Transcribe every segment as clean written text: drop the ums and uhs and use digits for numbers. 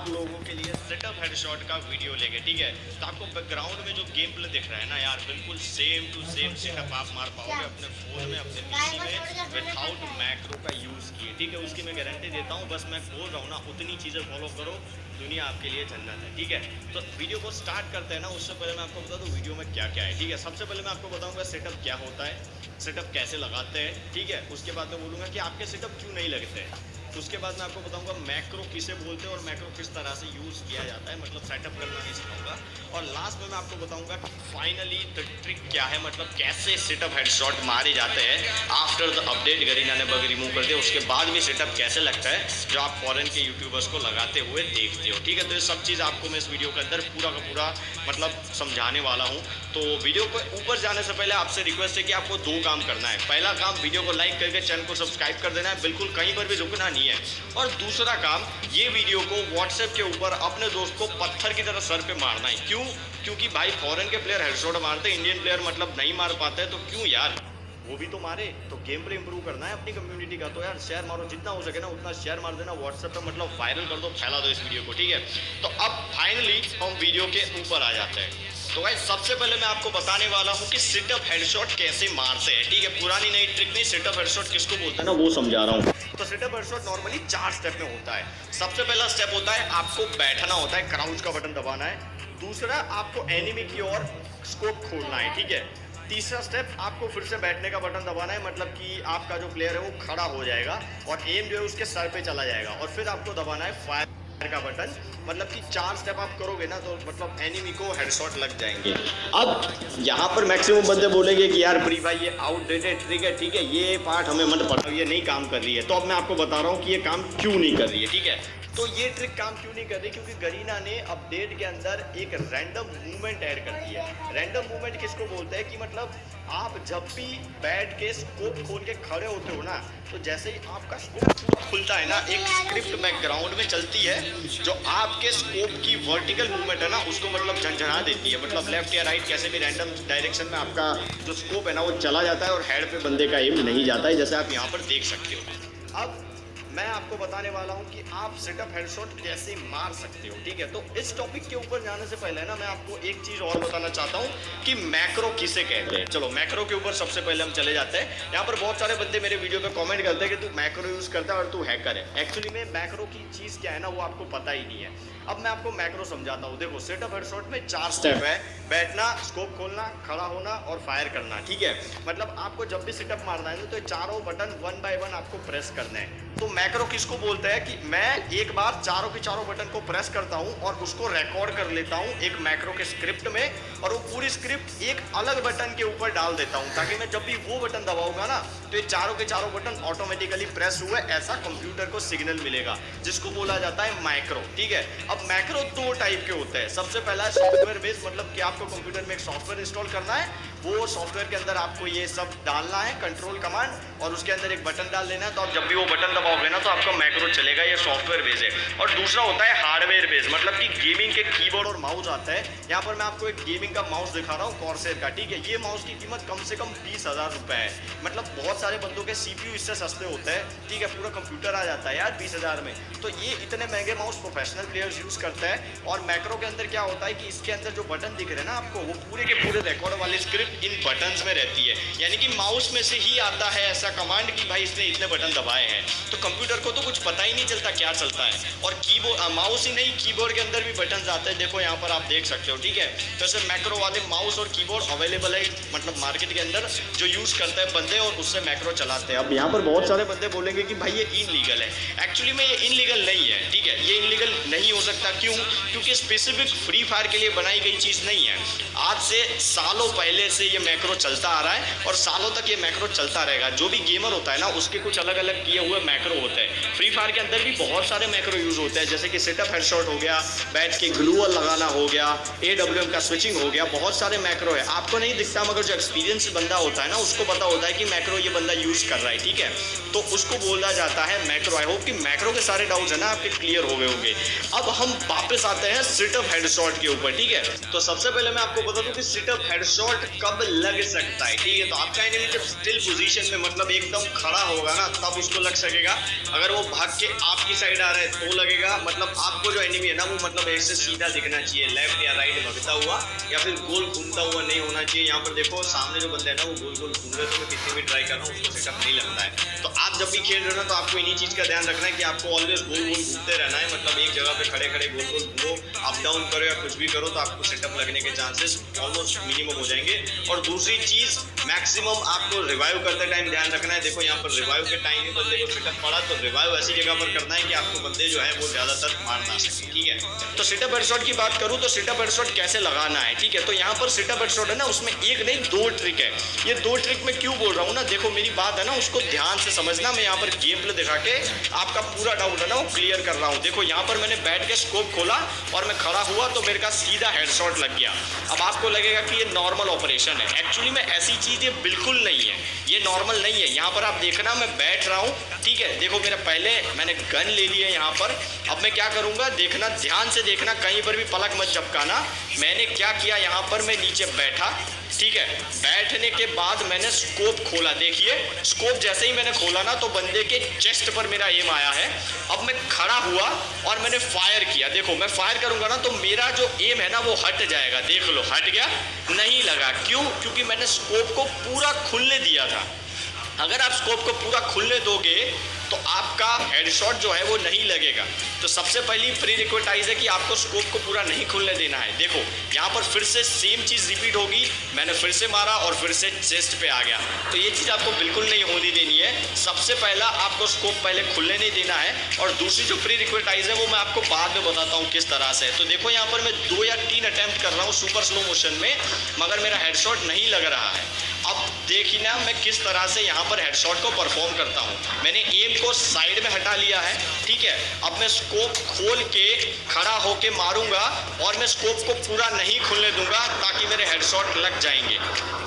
आप लोगों के लिए सेटअप हेडशॉट का वीडियो लेंगे, ठीक है। तो आपको बैकग्राउंड में जो गेम प्ले दिख रहा है ना यार, बिल्कुल सेम टू सेम सेटअप आप मार पाओगे अपने फ़ोन में, अपने पीसी में विदाउट मैक्रो का यूज़ किए, ठीक है। उसकी मैं गारंटी देता हूँ, बस मैं बोल रहा हूँ ना उतनी चीज़ें फॉलो करो, दुनिया आपके लिए जन्नत है, ठीक है। तो वीडियो को स्टार्ट करते हैं ना, उससे पहले मैं आपको बता दूँ वीडियो में क्या क्या है, ठीक है। सबसे पहले मैं आपको बताऊँगा सेटअप क्या होता है, सेटअप कैसे लगाते हैं, ठीक है। उसके बाद मैं बोलूँगा कि आपके सेटअप क्यों नहीं लगते हैं। उसके बाद मैं आपको बताऊंगा मैक्रो किसे बोलते हैं और मैक्रो किस तरह से यूज़ किया जाता है, मतलब सेटअप करना नहीं सिखाऊंगा। और लास्ट में मैं आपको बताऊंगा कि फाइनली द ट्रिक क्या है, मतलब कैसे सेटअप हेडशॉट मारे जाते हैं आफ्टर द अपडेट। गरीना ने बग रिमूव कर दिया, उसके बाद भी सेटअप कैसे लगता है जो आप फॉरेन के यूट्यूबर्स को लगाते हुए देखते हो, ठीक है। तो ये सब चीज़ आपको मैं इस वीडियो के अंदर पूरा का पूरा मतलब समझाने वाला हूँ। तो वीडियो को ऊपर जाने से पहले आपसे रिक्वेस्ट है कि आपको दो काम करना है। पहला काम, वीडियो को लाइक करके चैनल को सब्सक्राइब कर देना है, बिल्कुल कहीं पर भी रुकना नहीं है। और दूसरा काम, ये वीडियो को व्हाट्सएप के ऊपर अपने दोस्त को पत्थर की तरह सर पे मारना है। क्यों? क्योंकि भाई फॉरेन के प्लेयर हेडशॉट मारते, इंडियन प्लेयर मतलब नहीं मार पाते, तो क्यों यार, वो भी तो मारे। तो गेम प्ले इंप्रूव करना है अपनी कम्युनिटी का, तो यार शेयर मारो, जितना हो सके ना उतना शेयर मार देना व्हाट्सएप पे, मतलब वायरल कर दो, फैला दो इस वीडियो को, ठीक है। तो अब फाइनली हम वीडियो के ऊपर आ जाते हैं। तो गाइस सबसे पहले मैं आपको बताने वाला हूँ कि सेटअप हेडशॉट कैसे मारते हैं, ठीक है। पुरानी नई ट्रिक नहीं, सेटअप हेडशॉट किसको बोलते हैं ना वो समझा रहा हूँ। तो सेटअप हेडशॉट नॉर्मली 4 स्टेप में होता है। सबसे पहला स्टेप होता है आपको बैठना होता है, क्राउच का बटन दबाना है। दूसरा, आपको एनिमी की ओर स्कोप खोलना है, ठीक है। तीसरा स्टेप, आपको फिर से बैठने का बटन दबाना है, मतलब कि आपका जो प्लेयर है वो खड़ा हो जाएगा और एम जो है उसके सर पे चला जाएगा। और फिर आपको दबाना है फायर का बटन, मतलब कि 4 स्टेप आप करोगे ना तो मतलब एनिमी को हेडशॉट लग जाएंगे। अब यहाँ पर मैक्सिमम बंदे बोलेंगे कि यार प्री भाई ये आउटडेटेड ट्रिक है, ठीक है, ये पार्ट हमें मत पढ़ाओ, ये नहीं काम कर रही है। तो अब मैं आपको बता रहा हूँ कि ये काम क्यों नहीं कर रही है, ठीक है। तो ये ट्रिक काम क्यों नहीं कर रही, क्योंकि गरीना ने अपडेट के अंदर एक रैंडम मूवमेंट ऐड कर दी है। रैंडम मूवमेंट किसको बोलते हैं कि मतलब आप जब भी बैठ के स्कोप खोल के खड़े होते हो ना, तो जैसे ही आपका स्कोप पूरा खुलता है ना, एक स्क्रिप्ट बैकग्राउंड में चलती है जो आपके स्कोप की वर्टिकल मूवमेंट है ना उसको मतलब झंझना देती है, मतलब लेफ्ट या राइट कैसे भी रैंडम डायरेक्शन में आपका जो स्कोप है ना वो चला जाता है और हेड पे बंदे का एम नहीं जाता है, जैसे आप यहाँ पर देख सकते हो। अब मैं आपको बताने वाला हूं कि आप सेटअप हेडशॉट कैसे मार सकते हो, ठीक है। तो इस टॉपिक के ऊपर जाने से पहले ना मैं आपको एक चीज और बताना चाहता हूं कि मैक्रो किसे कहते हैं। चलो मैक्रो के ऊपर सबसे पहले हम चले जाते हैं। यहाँ पर बहुत सारे बंदे मेरे वीडियो पे कमेंट करते हैं कि तू मैक्रो यूज करता है और तू हैकर है। एक्चुअली में मैक्रो की चीज क्या है ना वो आपको पता ही नहीं है। अब मैं आपको मैक्रो समझाता हूँ। देखो सेटअप हेडशॉट में 4 स्टेप है, बैठना, स्कोप खोलना, खड़ा होना और फायर करना, ठीक है। मतलब आपको जब भी सेटअप मारना है तो चारों बटन 1 बाय 1 आपको प्रेस करना है। तो मैक्रो किसको बोलते हैं कि मैं एक बार चारों के चारों बटन को प्रेस करता हूं और उसको रिकॉर्ड कर लेता हूं एक मैक्रो के स्क्रिप्ट में, और वो पूरी स्क्रिप्ट एक अलग बटन के ऊपर डाल देता हूं, ताकि मैं जब भी वो बटन दबाऊंगा ना तो ये चारों के चारों बटन ऑटोमेटिकली प्रेस हुए, ऐसा कंप्यूटर को सिग्नल मिलेगा, जिसको बोला जाता है मैक्रो, ठीक है। अब मैक्रो 2 टाइप के होते हैं। सबसे पहला है सॉफ्टवेयर बेस्ड, मतलब कि आपको कंप्यूटर में एक सॉफ्टवेयर इंस्टॉल करना है, वो सॉफ्टवेयर के अंदर आपको ये सब डालना है कंट्रोल कमांड, और उसके अंदर एक बटन डाल देना है, तो आप जब भी वो बटन दबाओगे ना तो आपका मैक्रो चलेगा, ये सॉफ्टवेयर बेस है। और दूसरा होता है हार्डवेयर बेस, मतलब कि गेमिंग के कीबोर्ड और माउस आता है। यहाँ पर मैं आपको एक गेमिंग का माउस दिखा रहा हूँ कॉर्सेर का, ठीक है। ये माउस की कीमत कम से कम 20,000 रुपए है। मतलब बहुत सारे बंदों के CPU इससे सस्ते होते हैं, ठीक है, पूरा कंप्यूटर आ जाता है यार 20,000 में। तो ये इतने महंगे माउस प्रोफेशनल प्लेयर्स यूज करते हैं। और मैक्रो के अंदर क्या होता है कि इसके अंदर जो बटन दिख रहे हैं ना आपको, वो पूरे के पूरे रिकॉर्ड वाली स्क्रिप्ट इन बटन्स में रहती है, यानी कि माउस में से ही आता है ऐसा कमांड कि भाई इसने इतने बटन दबाए हैं। तो कंप्यूटर को तो कुछ पता ही नहीं चलता क्या चलता है। और कीबोर्ड, माउस ही नहीं, कीबोर्ड के अंदर भी बटन आते हैं, देखो यहाँ पर आप देख सकते हो, ठीक है। तो ऐसे मैक्रो वाले माउस और कीबोर्ड अवेलेबल है मतलब मार्केट के अंदर, जो यूज करते हैं बंदे और उससे मैक्रो चलाते हैं। अब यहाँ पर बहुत सारे बंदे बोलेंगे कि भाई ये इनलीगल है। एक्चुअली में ये इनलीगल नहीं है, ठीक है। ये इनलीगल नहीं हो सकता, क्यों? क्योंकि स्पेसिफिक फ्री फायर के लिए बनाई गई चीज नहीं है। आज से सालों पहले से ये मैक्रो चलता आ रहा है और सालों तक ये मैक्रो चलता रहेगा। जो भी गेमर होता है ना उसके कुछ अलग अलग किए हुए मैक्रो होते हैं। फ्री फायर के अंदर भी बहुत सारे मैक्रो यूज होते हैं, जैसे कि सेटअप हेडशॉट हो गया, बैठ के ग्लूअल लगाना हो गया, AWM का स्विचिंग हो गया, बहुत सारे मैक्रो है। आपको नहीं दिखता, मगर जो एक्सपीरियंस बंदा होता है ना उसको पता होता है कि मैक्रो ये बंदा यूज कर रहा है, ठीक है। तो उसको बोला जाता है मैक्रो। आई होप कि मैक्रो के सारे डाउट्स है ना आपके क्लियर हो गए होंगे। अब हम वापस आते हैं सिटअप हेडशॉट के ऊपर, ठीक है। तो सबसे पहले मैं आपको बता दूं कि सिटअप हेडशॉट कब लग सकता है, ठीक है। तो आपका एनिमी जब स्टिल पोजीशन में मतलब एकदम खड़ा होगा ना तब उसको लग सकेगा। अगर वो भाग के आपकी साइड आ रहा है तो लगेगा। मतलब आपको जो एनिमी है ना वो मतलब ऐसे सीधा दिखना चाहिए, लेफ्ट या राइट भगता हुआ या फिर गोल घूमता हुआ नहीं होना चाहिए। यहाँ पर देखो सामने जो बंदे हैं ना वो गोल गोल घूम रहे, तो मैं कितनी भी ट्राई कर रहा हूँ उसको सेटअप नहीं लगता है। तो आप जब भी खेल रहे हो ना तो आपको इन्हीं चीज का ध्यान रखना है कि आपको ऑलवेज गोल गोल घूमते रहना है। मतलब एक जगह पे खड़े खड़े गोल गोल घूमो, अप डाउन करो या कुछ भी करो तो आपको सेटअप लगने के चांसेस ऑलमोस्ट मिनिमम हो जाएंगे। और दूसरी चीज मैक्सिमम आपको रिवाइव करते टाइम ध्यान रखना है। देखो यहाँ पर रिवाइव के टाइम ही बंदे को सेटअप पड़ा तो रिवाइव ऐसी जगह पर करना है कि आपको बंदे जो है वो ज्यादातर मार ना सके, ठीक है। तो सिटअप हेडशॉट की बात करूं तो सिटअप हेडशॉट कैसे लगाना है, ठीक है। तो यहाँ पर सिटअप हेडशॉट है ना उसमें एक नहीं 2 ट्रिक है। ये 2 ट्रिक मैं क्यों बोल रहा हूँ ना, देखो मेरी बात है ना उसको ध्यान से समझना। मैं यहाँ पर गेम प्ले दिखा के आपका पूरा डाउट है ना वो क्लियर कर रहा हूँ। देखो यहाँ पर मैंने बैठ के स्कोप खोला और मैं खड़ा हुआ तो मेरे का सीधा हेडशॉट लग गया। अब आपको लगेगा कि ये नॉर्मल ऑपरेशन है, एक्चुअली में ऐसी चीज ये बिल्कुल नहीं है, ये नॉर्मल नहीं है। यहाँ पर आप देखना मैं बैठ रहा हूँ, ठीक है। देखो मेरा पहले मैंने गन ले ली है यहाँ पर। अब मैं क्या करूँगा देखना, ध्यान से देखना, कहीं पर भी पलक मत झपकाना। मैंने क्या किया यहाँ पर मैं नीचे बैठा, ठीक है। बैठने के बाद मैंने स्कोप खोला, देखिए स्कोप जैसे ही मैंने खोला ना तो बंदे के चेस्ट पर मेरा एम आया है। अब मैं खड़ा हुआ और मैंने फायर किया। देखो मैं फायर करूंगा ना तो मेरा जो एम है ना वो हट जाएगा, देख लो हट गया, नहीं लगा। क्यों? क्योंकि मैंने स्कोप को पूरा खुलने दिया था। अगर आप स्कोप को पूरा खुलने दोगे तो आपका हेडशॉट जो है वो नहीं लगेगा। तो सबसे पहली प्री रिक्विटाइज है कि आपको स्कोप को पूरा नहीं खुलने देना है। देखो यहाँ पर फिर से सेम चीज़ रिपीट होगी, मैंने फिर से मारा और फिर से चेस्ट पे आ गया। तो ये चीज़ आपको बिल्कुल नहीं होने देनी है। सबसे पहला आपको स्कोप पहले खुलने नहीं देना है। और दूसरी जो प्री रिक्विटाइज है वो मैं आपको बाद में बताता हूँ किस तरह से। तो देखो यहाँ पर मैं 2 या 3 अटेम्प्ट कर रहा हूँ सुपर स्लो मोशन में, मगर मेरा हेडशॉट नहीं लग रहा है। अब देखिए ना मैं किस तरह से यहाँ पर हेडशॉट को परफॉर्म करता हूँ। मैंने एम को साइड में हटा लिया है, ठीक है। अब मैं स्कोप खोल के खड़ा होके मारूंगा और मैं स्कोप को पूरा नहीं खुलने दूंगा ताकि मेरे हेडशॉट लग जाएंगे।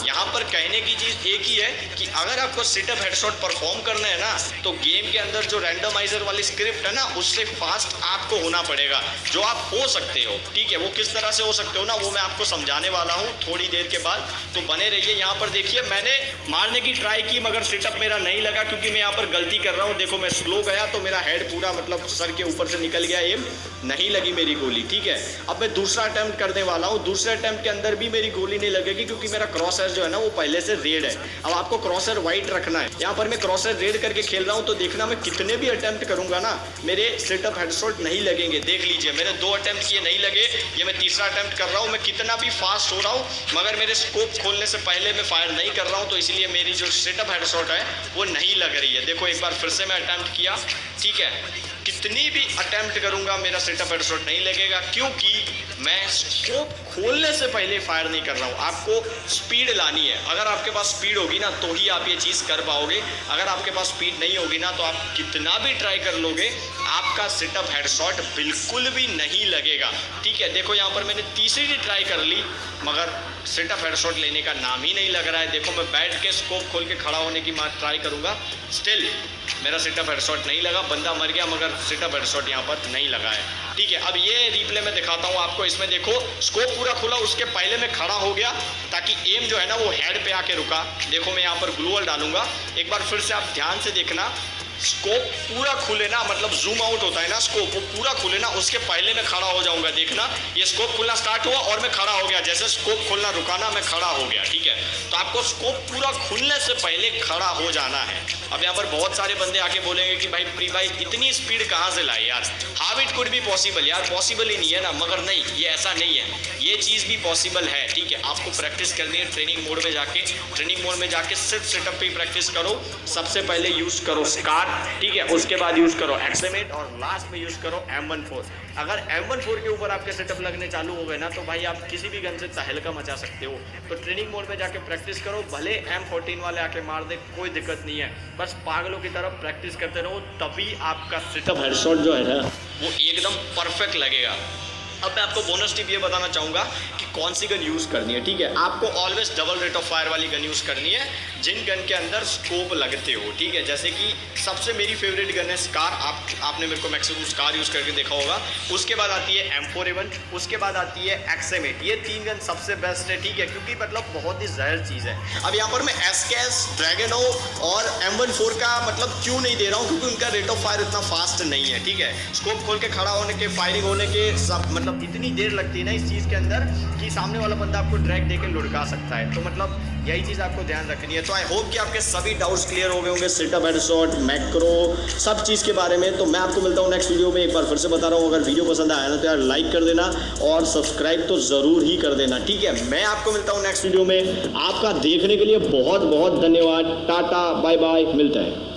यहाँ पर कहने की चीज़ एक ही है कि अगर आपको सिटअप हेडशॉट परफॉर्म करना है ना तो गेम के अंदर जो रैंडमाइजर वाली स्क्रिप्ट है ना उससे फास्ट आपको होना पड़ेगा, जो आप हो सकते हो, ठीक है। वो किस तरह से हो सकते हो ना वो मैं आपको समझाने वाला हूँ थोड़ी देर के बाद, तो बने रहिए। यहाँ पर देखिए मैंने मारने की ट्राई की मगर सिटअप मेरा नहीं लगा क्योंकि मैं यहाँ पर गलती कर रहा हूँ। देखो मैं स्लो गया तो मेरा हेड पूरा मतलब सर के ऊपर से निकल गया, एम नहीं लगी मेरी गोली, ठीक है। अब मैं दूसरा अटेम्प्ट करने वाला हूँ। दूसरे अटेम्प्ट के अंदर भी मेरी गोली नहीं लगेगी क्योंकि मेरा क्रॉस जो है ना वो पहले से रेड है। अब आपको क्रॉसर वाइट रखना है। यहाँ पर मैं क्रॉसर रेड करके खेल रहा हूँ तो देखना मैं कितने भी अटेम्प्ट करूंगा ना मेरे सिटअप हेडशॉट नहीं लगेंगे। देख लीजिए मैंने 2 अटेम्प्ट किए नहीं लगे, ये मैं तीसरा अटेम्प्ट कर रहा हूँ। मैं कितना भी फास्ट हो रहा हूँ मगर मेरे स्कोप खोलने से पहले मैं फायर नहीं कर रहा हूँ, तो इसलिए मेरी जो सिटअप हेडशॉट है वो नहीं लग रही है। देखो एक बार फिर से मैं अटेम्प्ट किया, ठीक है। कितनी भी अटेम्प्ट करूंगा मेरा सिटअप हेडशॉट नहीं लगेगा क्योंकि मैं स्कोप खोलने से पहले फायर नहीं कर रहा हूँ। आपको स्पीड लानी है। अगर आपके पास स्पीड होगी ना तो ही आप ये चीज़ कर पाओगे। अगर आपके पास स्पीड नहीं होगी ना तो आप कितना भी ट्राई कर लोगे आपका सिटअप हेडशॉट बिल्कुल भी नहीं लगेगा, ठीक है। देखो यहाँ पर मैंने तीसरी ट्राई कर ली मगर सिटअप हेडशॉट लेने का नाम ही नहीं लग रहा है। देखो मैं बैठ के स्कोप खोल के खड़ा होने की ट्राई करूँगा, स्टिल मेरा सिटअप हेडशॉट नहीं लगा। बंदा मर गया मगर सिटअप हेडशॉट यहाँ पर नहीं लगा है, ठीक है। अब ये रिप्ले में दिखाता हूँ आपको। इसमें देखो स्कोप पूरा खुला, उसके पहले मैं खड़ा हो गया ताकि एम जो है ना वो हेड पे आके रुका। देखो मैं यहाँ पर ग्लूवल डालूंगा, एक बार फिर से आप ध्यान से देखना। स्कोप पूरा खुले ना, मतलब जूम आउट होता है ना स्कोप, वो पूरा खुले ना उसके पहले मैं खड़ा हो जाऊंगा। देखना ये स्कोप खुलना स्टार्ट हुआ और मैं खड़ा हो गया। जैसे स्कोप खुलना रुका ना मैं खड़ा हो गया, ठीक है। तो आपको स्कोप पूरा खुलने से पहले खड़ा हो जाना है। अब यहाँ पर बहुत सारे बंदे आके बोलेंगे कि भाई प्री भाई इतनी स्पीड कहाँ से लाए यार, how it could be possible. यार पॉसिबल ही नहीं है ना, मगर नहीं ये ऐसा नहीं है, ये चीज़ भी पॉसिबल है, ठीक है। आपको प्रैक्टिस करनी है ट्रेनिंग मोड में जाके। ट्रेनिंग मोड में जाके सिर्फ सेटअप पे प्रैक्टिस करो। सबसे पहले यूज़ करो स्कार, ठीक है, उसके बाद यूज़ करो एक्सएम8 और लास्ट में यूज़ करो M14। अगर M14 के ऊपर आपके सेटअप लगने चालू हो गए ना तो भाई आप किसी भी गन से तहलका मचा सकते हो। तो ट्रेनिंग मोड में जाके प्रैक्टिस करो, भले M14 वाले आके मार दे कोई दिक्कत नहीं है, बस पागलों की तरफ प्रैक्टिस करते रहो, तभी आपका सेटअप हेडशॉट जो है ना वो एकदम परफेक्ट लगेगा। अब मैं आपको बोनस टिप ये बताना चाहूँगा कि कौन सी गन यूज़ करनी है, ठीक है। आपको always double rate of fire वाली गन यूज़ करनी है। जिन गन के अंदर स्कोप लगते हो, ठीक है। जैसे कि सबसे मेरी फेवरेट गन है स्कार, आपने मेरे को मैक्सिमम स्कार यूज़ करके देखा होगा। उसके बाद आती है M4A1, उसके बाद आती है XM8। ये 3 गन सबसे बेस्ट है, ठीक है, क्योंकि मतलब बहुत ही जहर चीज़ है। अब यहाँ पर मैं SKS, ड्रैगनो और M14 का मतलब क्यों नहीं दे रहा हूँ, क्योंकि उनका रेट ऑफ फायर इतना फास्ट नहीं है, ठीक है। स्कोप खोल के खड़ा होने के, फायरिंग होने के सब मतलब इतनी देर लगती है ना इस चीज़ के अंदर कि सामने वाला बंदा आपको ड्रैग दे के लुढ़का सकता है। तो मतलब यही चीज़ आपको ध्यान रखनी है। तो आई होप कि आपके सभी डाउट्स क्लियर हो गए होंगे सेटअप, हेडशॉट, मैक्रो, सब चीज़ के बारे में। तो मैं आपको मिलता हूँ नेक्स्ट वीडियो में। एक बार फिर से बता रहा हूँ, अगर वीडियो पसंद आया ना तो यार लाइक कर देना और सब्सक्राइब तो ज़रूर ही कर देना, ठीक है। मैं आपको मिलता हूँ नेक्स्ट वीडियो में। आपका देखने के लिए बहुत बहुत धन्यवाद। टाटा बाय बाय, मिलता है।